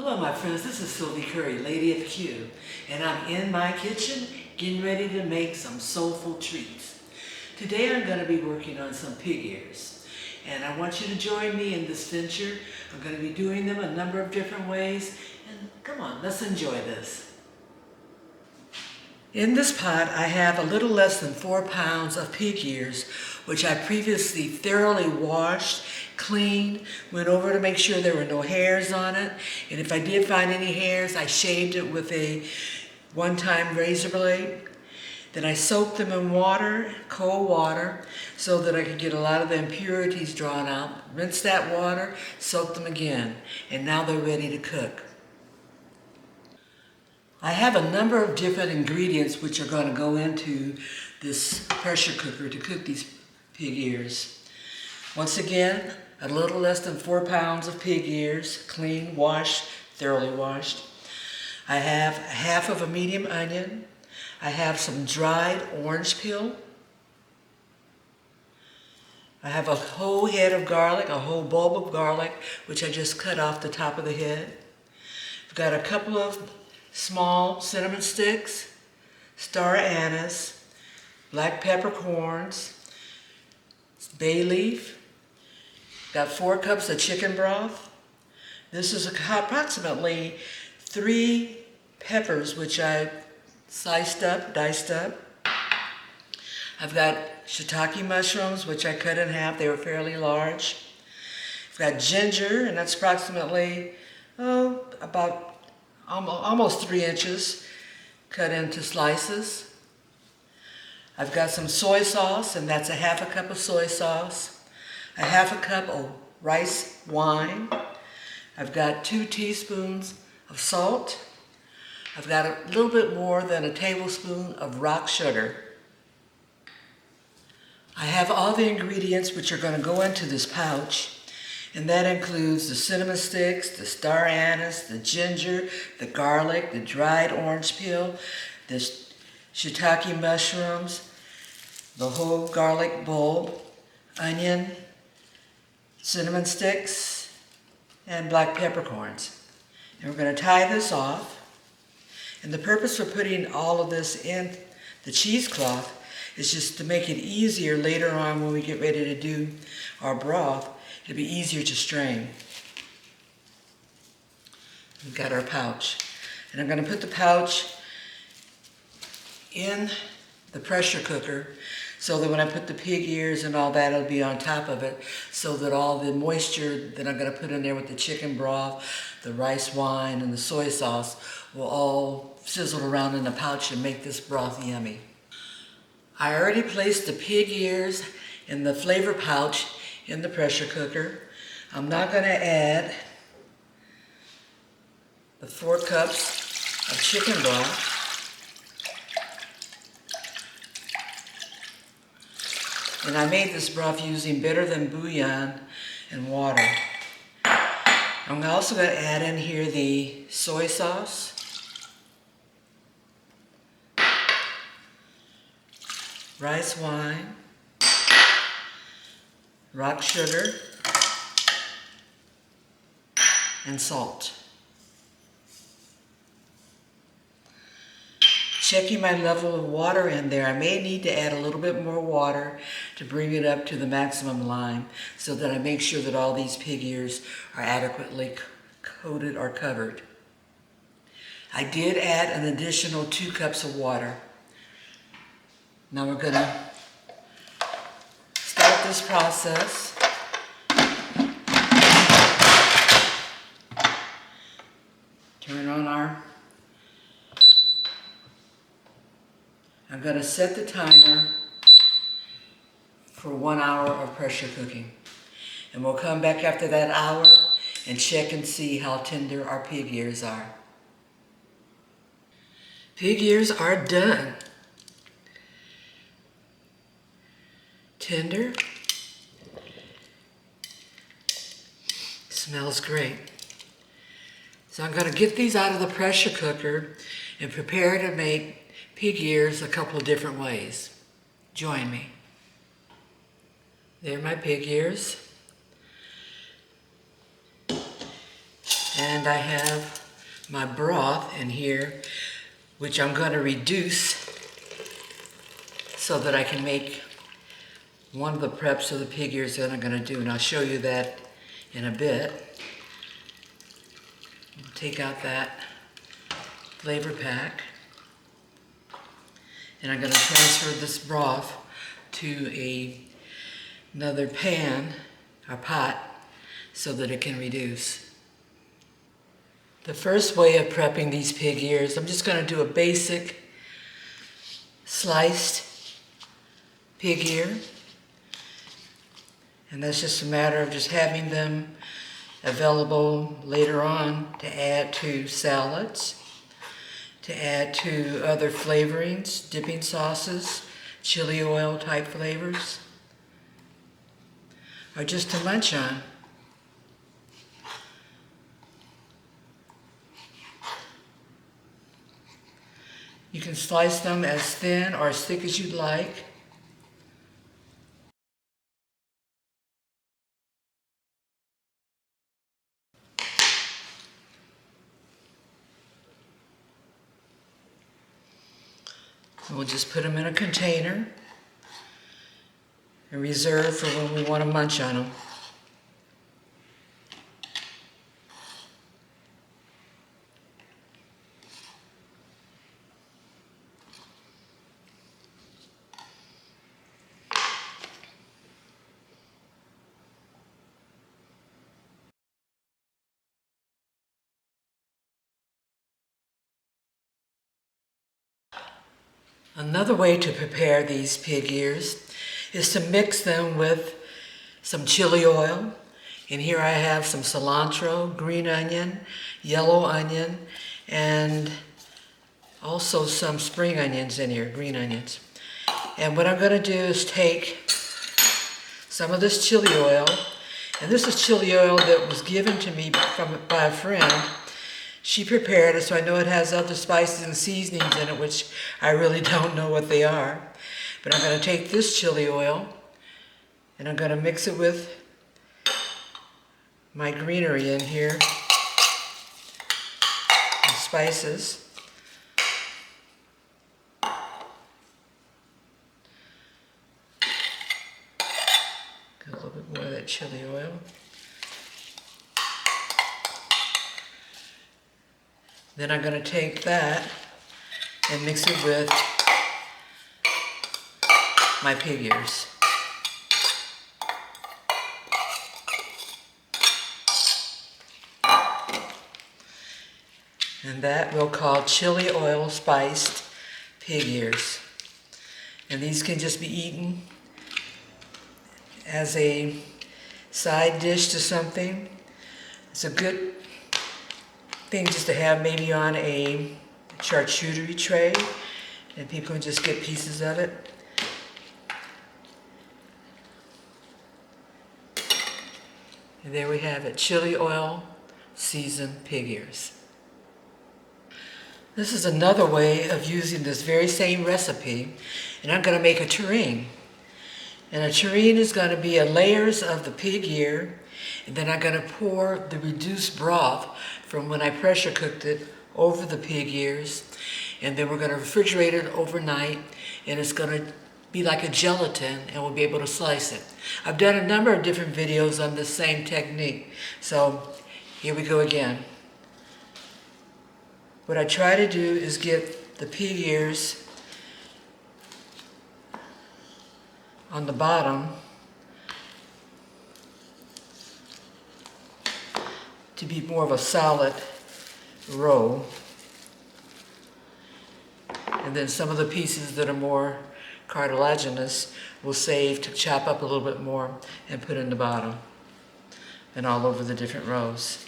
Hello my friends, this is Sylvie Curry, Lady of Q, and I'm in my kitchen getting ready to make some soulful treats. Today I'm going to be working on some pig ears, and I want you to join me in this venture. I'm going to be doing them a number of different ways, and come on, let's enjoy this. In this pot I have a little less than 4 pounds of pig ears, which I previously thoroughly washed, cleaned, went over to make sure there were no hairs on it, and if I did find any hairs, I shaved it with a one-time razor blade. Then I soaked them in water, cold water, so that I could get a lot of the impurities drawn out. Rinse that water, soak them again, and now they're ready to cook. I have a number of different ingredients which are going to go into this pressure cooker to cook these pig ears. Once again, a little less than 4 pounds of pig ears, clean, washed, thoroughly washed. I have half of a medium onion. I have some dried orange peel. I have a whole head of garlic, a whole bulb of garlic, which I just cut off the top of the head. I've got a couple of small cinnamon sticks, star anise, black peppercorns, bay leaf. Got 4 cups of chicken broth. This is approximately 3 peppers, which I sliced up, diced up. I've got shiitake mushrooms, which I cut in half. They were fairly large. I've got ginger, and that's approximately, about almost 3 inches, cut into slices. I've got some soy sauce, and that's a half a cup of soy sauce. A half a cup of rice wine. I've got 2 teaspoons of salt. I've got a little bit more than a tablespoon of rock sugar. I have all the ingredients which are going to go into this pouch, and that includes the cinnamon sticks, the star anise, the ginger, the garlic, the dried orange peel, the shiitake mushrooms, the whole garlic bulb, onion, cinnamon sticks, and black peppercorns. And we're going to tie this off. And the purpose for putting all of this in the cheesecloth is just to make it easier later on when we get ready to do our broth. It'll be easier to strain. We've got our pouch. And I'm going to put the pouch in the pressure cooker so that when I put the pig ears and all that, it'll be on top of it, so that all the moisture that I'm going to put in there with the chicken broth, the rice wine, and the soy sauce will all sizzle around in the pouch and make this broth yummy. I already placed the pig ears in the flavor pouch in the pressure cooker. I'm not going to add the 4 cups of chicken broth. And I made this broth using better than bouillon and water. I'm also going to add in here the soy sauce, rice wine, rock sugar, and salt. Checking my level of water in there. I may need to add a little bit more water to bring it up to the maximum line so that I make sure that all these pig ears are adequately coated or covered. I did add an additional 2 cups of water. Now we're going to start this process. Turn on I'm going to set the timer for 1 hour of pressure cooking. And we'll come back after that hour and check and see how tender our pig ears are. Pig ears are done. Tender. Smells great. So I'm going to get these out of the pressure cooker and prepare to make pig ears a couple of different ways. Join me. There are my pig ears. And I have my broth in here, which I'm going to reduce so that I can make one of the preps of the pig ears that I'm going to do. And I'll show you that in a bit. Take out that flavor pack. And I'm going to transfer this broth to another pan or pot so that it can reduce. The first way of prepping these pig ears, I'm just going to do a basic sliced pig ear. And that's just a matter of just having them available later on to add to salads, to add to other flavorings, dipping sauces, chili oil type flavors, or just to munch on. You can slice them as thin or as thick as you'd like. And we'll just put them in a container and reserve for when we want to munch on them. Another way to prepare these pig ears is to mix them with some chili oil. And here I have some cilantro, green onion, yellow onion, and also some spring onions in here, green onions. And what I'm going to do is take some of this chili oil, and this is chili oil that was given to me by a friend. She prepared it, so I know it has other spices and seasonings in it, which I really don't know what they are. But I'm going to take this chili oil, and I'm going to mix it with my greenery in here, and spices. Get a little bit more of that chili oil. Then I'm going to take that and mix it with my pig ears. And that we'll call chili oil spiced pig ears. And these can just be eaten as a side dish to something. It's a good thing just to have maybe on a charcuterie tray, and people can just get pieces of it. And there we have it, chili oil seasoned pig ears. This is another way of using this very same recipe, and I'm going to make a terrine. And a terrine is going to be layers of the pig ear, and then I'm going to pour the reduced broth from when I pressure cooked it over the pig ears, and then we're going to refrigerate it overnight, and it's going to be like a gelatin, and we'll be able to slice it. I've done a number of different videos on this same technique, so here we go again. What I try to do is get the pig ears on the bottom to be more of a solid row. And then some of the pieces that are more cartilaginous we'll save to chop up a little bit more and put in the bottom and all over the different rows.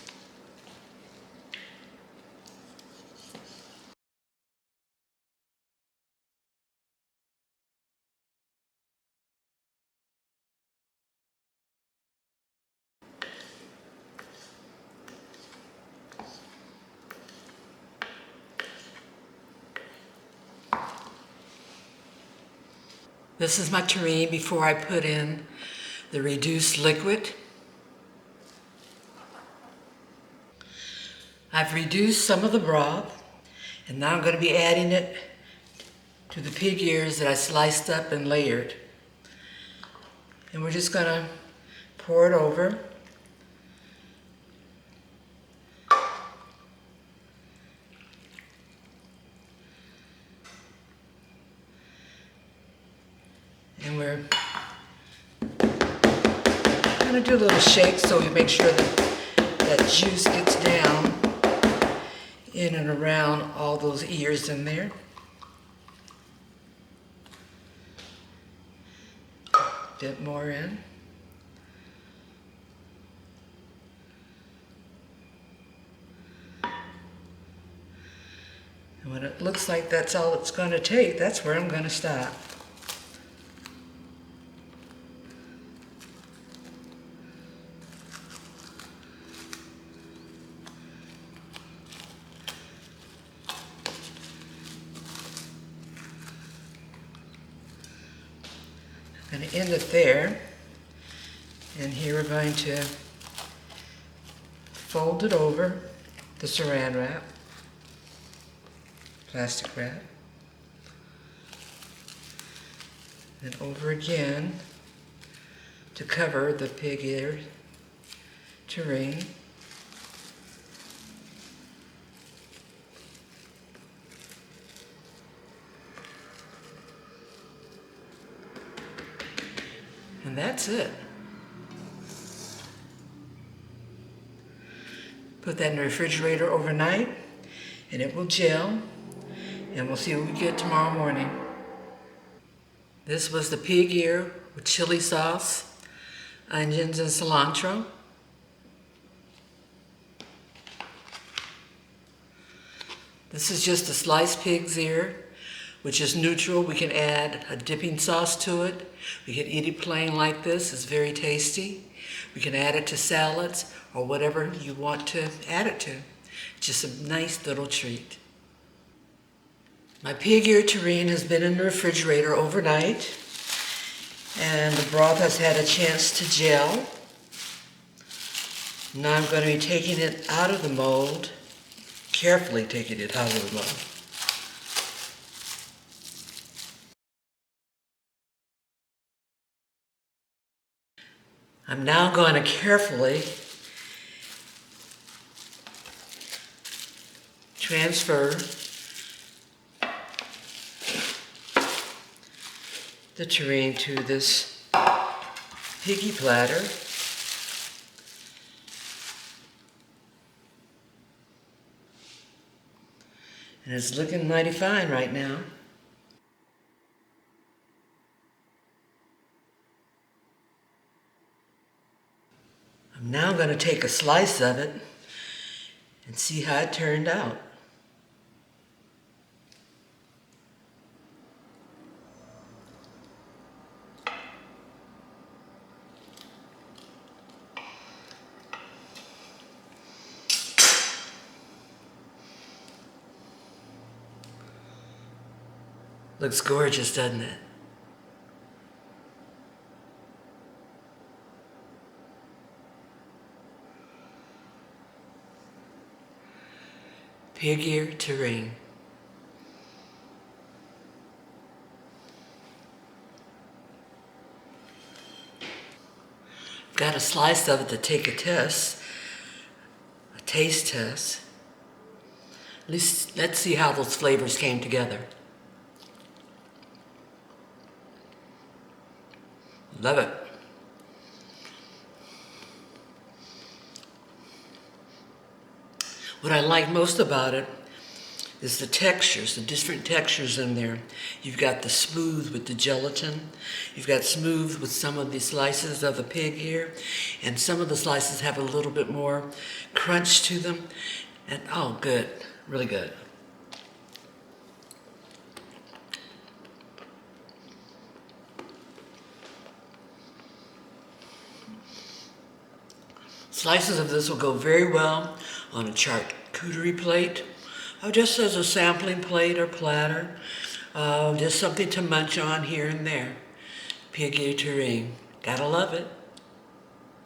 This is my terrine before I put in the reduced liquid. I've reduced some of the broth, and now I'm going to be adding it to the pig ears that I sliced up and layered. And we're just going to pour it over. And we're going to do a little shake so we make sure that juice gets down in and around all those ears in there. A bit more in. And when it looks like that's all it's going to take, that's where I'm going to stop. I'm going to end it there, and here we're going to fold it over the saran wrap, plastic wrap, and over again to cover the pig ear terrine. And that's it. Put that in the refrigerator overnight, and it will gel, and we'll see what we get tomorrow morning. This was the pig ear with chili sauce, onions, and cilantro. This is just a sliced pig's ear, which is neutral. We can add a dipping sauce to it. We can eat it plain like this. It's very tasty. We can add it to salads or whatever you want to add it to. Just a nice little treat. My pig ear terrine has been in the refrigerator overnight, and the broth has had a chance to gel. Now I'm going to be taking it out of the mold, carefully taking it out of the mold. I'm now going to carefully transfer the terrine to this piggy platter. And it's looking mighty fine right now. I'm now going to take a slice of it and see how it turned out. Looks gorgeous, doesn't it? Pig ear terrine. Got a slice of it to take a test, a taste test. At least let's see how those flavors came together. Love it. What I like most about it is the textures, the different textures in there. You've got the smooth with the gelatin. You've got smooth with some of the slices of the pig here. And some of the slices have a little bit more crunch to them. And oh, good, really good. Slices of this will go very well on a charcuterie plate, or just as a sampling plate or platter, just something to munch on here and there. Pig ear terrine, gotta love it.